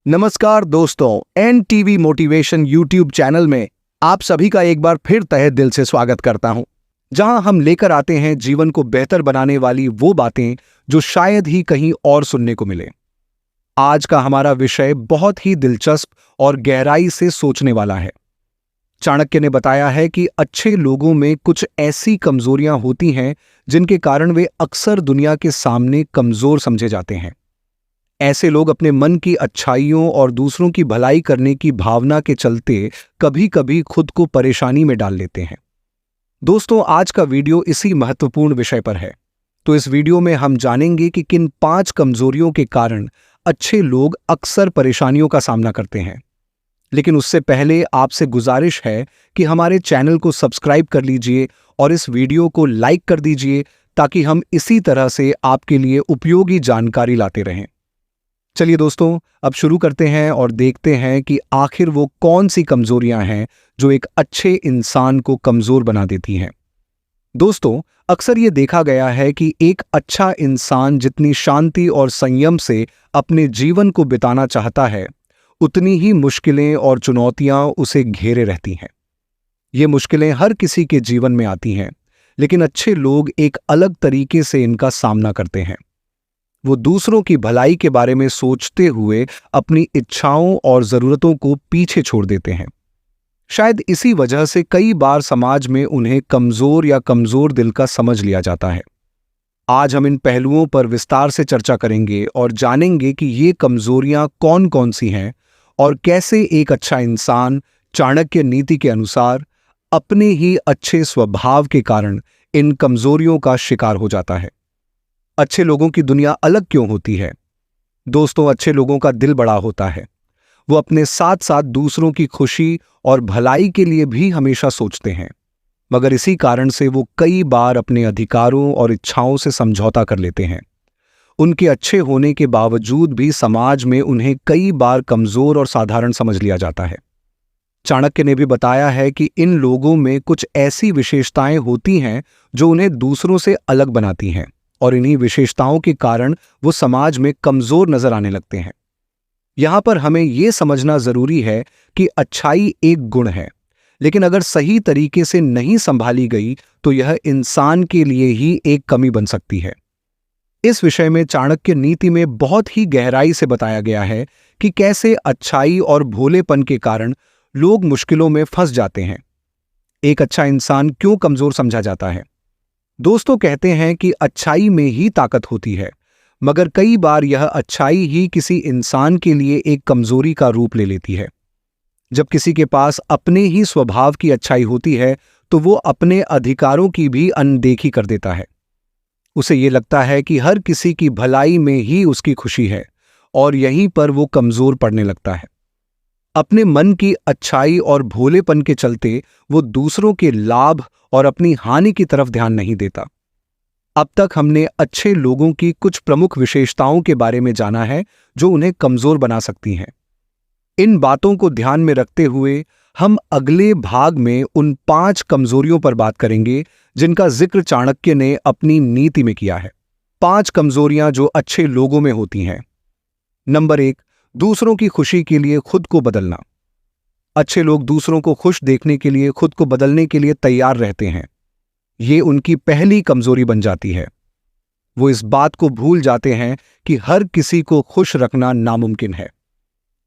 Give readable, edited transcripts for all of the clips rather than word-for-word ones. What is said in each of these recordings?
नमस्कार दोस्तों, N TV motivation YouTube channel में आप सभी का एक बार फिर तहे दिल से स्वागत करता हूं, जहां हम लेकर आते हैं जीवन को बेहतर बनाने वाली वो बातें जो शायद ही कहीं और सुनने को मिले। आज का हमारा विषय बहुत ही दिलचस्प और गहराई से सोचने वाला है। चाणक्य ने बताया है कि अच्छे लोगों में कुछ ऐसी कमजोरियां होती हैं जिनके कारण वे अक्सर दुनिया के सामने कमजोर समझे जाते हैं। ऐसे लोग अपने मन की अच्छाइयों और दूसरों की भलाई करने की भावना के चलते कभी कभी खुद को परेशानी में डाल लेते हैं। दोस्तों, आज का वीडियो इसी महत्वपूर्ण विषय पर है। तो इस वीडियो में हम जानेंगे कि किन 5 कमजोरियों के कारण अच्छे लोग अक्सर परेशानियों का सामना करते हैं। लेकिन उससे पहले आपसे गुजारिश है कि हमारे चैनल को सब्सक्राइब कर लीजिए और इस वीडियो को लाइक कर दीजिए, ताकि हम इसी तरह से आपके लिए उपयोगी जानकारी लाते रहें। चलिए दोस्तों, अब शुरू करते हैं और देखते हैं कि आखिर वो कौन सी कमजोरियां हैं जो एक अच्छे इंसान को कमजोर बना देती हैं। दोस्तों, अक्सर ये देखा गया है कि एक अच्छा इंसान जितनी शांति और संयम से अपने जीवन को बिताना चाहता है, उतनी ही मुश्किलें और चुनौतियां उसे घेरे रहती हैं। ये मुश्किलें हर किसी के जीवन में आती हैं, लेकिन अच्छे लोग एक अलग तरीके से इनका सामना करते हैं। वो दूसरों की भलाई के बारे में सोचते हुए अपनी इच्छाओं और जरूरतों को पीछे छोड़ देते हैं। शायद इसी वजह से कई बार समाज में उन्हें कमजोर या कमजोर दिल का समझ लिया जाता है। आज हम इन पहलुओं पर विस्तार से चर्चा करेंगे और जानेंगे कि ये कमजोरियां कौन कौन सी हैं और कैसे एक अच्छा इंसान चाणक्य नीति के अनुसार अपने ही अच्छे स्वभाव के कारण इन कमजोरियों का शिकार हो जाता है। अच्छे लोगों की दुनिया अलग क्यों होती है? दोस्तों, अच्छे लोगों का दिल बड़ा होता है। वो अपने साथ साथ दूसरों की खुशी और भलाई के लिए भी हमेशा सोचते हैं, मगर इसी कारण से वो कई बार अपने अधिकारों और इच्छाओं से समझौता कर लेते हैं। उनके अच्छे होने के बावजूद भी समाज में उन्हें कई बार कमजोर और साधारण समझ लिया जाता है। चाणक्य ने भी बताया है कि इन लोगों में कुछ ऐसी विशेषताएं होती हैं जो उन्हें दूसरों से अलग बनाती हैं, और इन्हीं विशेषताओं के कारण वो समाज में कमजोर नजर आने लगते हैं। यहां पर हमें यह समझना जरूरी है कि अच्छाई एक गुण है, लेकिन अगर सही तरीके से नहीं संभाली गई तो यह इंसान के लिए ही एक कमी बन सकती है। इस विषय में चाणक्य नीति में बहुत ही गहराई से बताया गया है कि कैसे अच्छाई और भोलेपन के कारण लोग मुश्किलों में फंस जाते हैं। एक अच्छा इंसान क्यों कमजोर समझा जाता है? दोस्तों, कहते हैं कि अच्छाई में ही ताकत होती है, मगर कई बार यह अच्छाई ही किसी इंसान के लिए एक कमजोरी का रूप ले लेती है। जब किसी के पास अपने ही स्वभाव की अच्छाई होती है तो वो अपने अधिकारों की भी अनदेखी कर देता है। उसे ये लगता है कि हर किसी की भलाई में ही उसकी खुशी है, और यहीं पर वो कमजोर पड़ने लगता है। अपने मन की अच्छाई और भोलेपन के चलते वो दूसरों के लाभ और अपनी हानि की तरफ ध्यान नहीं देता। अब तक हमने अच्छे लोगों की कुछ प्रमुख विशेषताओं के बारे में जाना है जो उन्हें कमजोर बना सकती हैं। इन बातों को ध्यान में रखते हुए हम अगले भाग में उन 5 कमजोरियों पर बात करेंगे जिनका जिक्र चाणक्य ने अपनी नीति में किया है। 5 कमजोरियां जो अच्छे लोगों में होती हैं। नंबर 1, दूसरों की खुशी के लिए खुद को बदलना। अच्छे लोग दूसरों को खुश देखने के लिए खुद को बदलने के लिए तैयार रहते हैं। ये उनकी पहली कमजोरी बन जाती है। वो इस बात को भूल जाते हैं कि हर किसी को खुश रखना नामुमकिन है।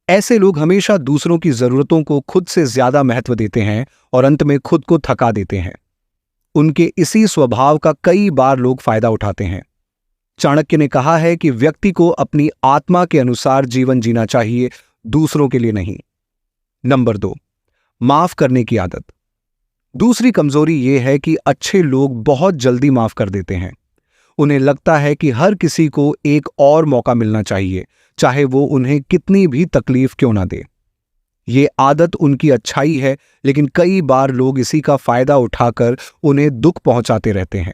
ऐसे लोग हमेशा दूसरों की जरूरतों को खुद से ज्यादा महत्व देते हैं और अंत में खुद को थका देते हैं। उनके इसी स्वभाव का कई बार लोग फायदा उठाते हैं। चाणक्य ने कहा है कि व्यक्ति को अपनी आत्मा के अनुसार जीवन जीना चाहिए, दूसरों के लिए नहीं। नंबर 2, माफ करने की आदत। दूसरी कमजोरी यह है कि अच्छे लोग बहुत जल्दी माफ कर देते हैं। उन्हें लगता है कि हर किसी को एक और मौका मिलना चाहिए, चाहे वो उन्हें कितनी भी तकलीफ क्यों ना दे। ये आदत उनकी अच्छाई है, लेकिन कई बार लोग इसी का फायदा उठाकर उन्हें दुख पहुंचाते रहते हैं।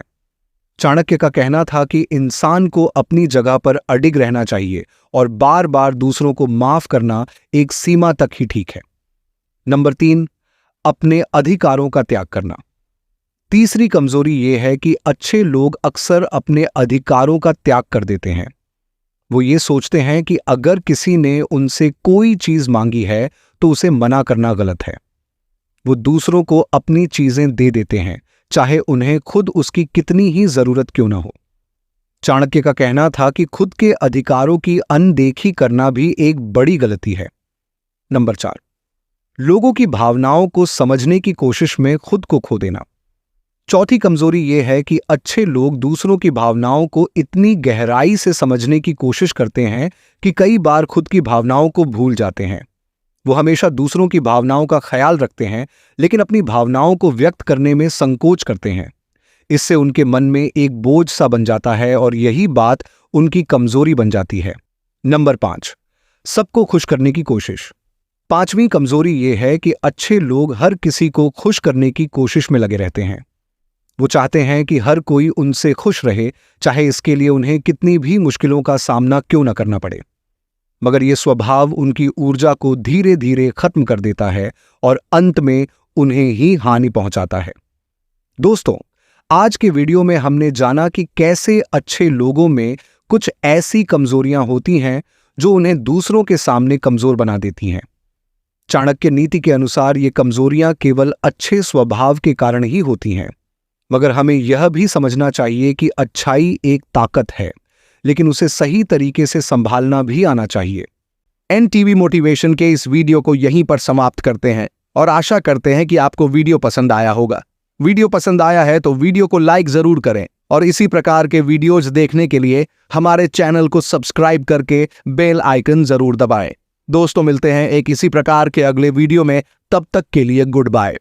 चाणक्य का कहना था कि इंसान को अपनी जगह पर अडिग रहना चाहिए और बार बार दूसरों को माफ करना एक सीमा तक ही ठीक है। नंबर 3, अपने अधिकारों का त्याग करना। तीसरी कमजोरी यह है कि अच्छे लोग अक्सर अपने अधिकारों का त्याग कर देते हैं। वो ये सोचते हैं कि अगर किसी ने उनसे कोई चीज मांगी है तो उसे मना करना गलत है। वो दूसरों को अपनी चीजें दे देते हैं, चाहे उन्हें खुद उसकी कितनी ही जरूरत क्यों ना हो। चाणक्य का कहना था कि खुद के अधिकारों की अनदेखी करना भी एक बड़ी गलती है। नंबर 4, लोगों की भावनाओं को समझने की कोशिश में खुद को खो देना। चौथी कमजोरी यह है कि अच्छे लोग दूसरों की भावनाओं को इतनी गहराई से समझने की कोशिश करते हैं कि कई बार खुद की भावनाओं को भूल जाते हैं। वो हमेशा दूसरों की भावनाओं का ख्याल रखते हैं, लेकिन अपनी भावनाओं को व्यक्त करने में संकोच करते हैं। इससे उनके मन में एक बोझ सा बन जाता है और यही बात उनकी कमजोरी बन जाती है। नंबर 5, सबको खुश करने की कोशिश। पांचवी कमजोरी यह है कि अच्छे लोग हर किसी को खुश करने की कोशिश में लगे रहते हैं। वो चाहते हैं कि हर कोई उनसे खुश रहे, चाहे इसके लिए उन्हें कितनी भी मुश्किलों का सामना क्यों न करना पड़े। मगर यह स्वभाव उनकी ऊर्जा को धीरे धीरे खत्म कर देता है और अंत में उन्हें ही हानि पहुंचाता है। दोस्तों, आज के वीडियो में हमने जाना कि कैसे अच्छे लोगों में कुछ ऐसी कमजोरियां होती हैं जो उन्हें दूसरों के सामने कमजोर बना देती हैं। चाणक्य नीति के अनुसार ये कमजोरियां केवल अच्छे स्वभाव के कारण ही होती हैं, मगर हमें यह भी समझना चाहिए कि अच्छाई एक ताकत है, लेकिन उसे सही तरीके से संभालना भी आना चाहिए। एनटीवी मोटिवेशन के इस वीडियो को यहीं पर समाप्त करते हैं और आशा करते हैं कि आपको वीडियो पसंद आया होगा। वीडियो पसंद आया है तो वीडियो को लाइक जरूर करें और इसी प्रकार के वीडियोज देखने के लिए हमारे चैनल को सब्सक्राइब करके बेल आइकन जरूर दबाएं। दोस्तों, मिलते हैं एक इसी प्रकार के अगले वीडियो में। तब तक के लिए गुड बाय।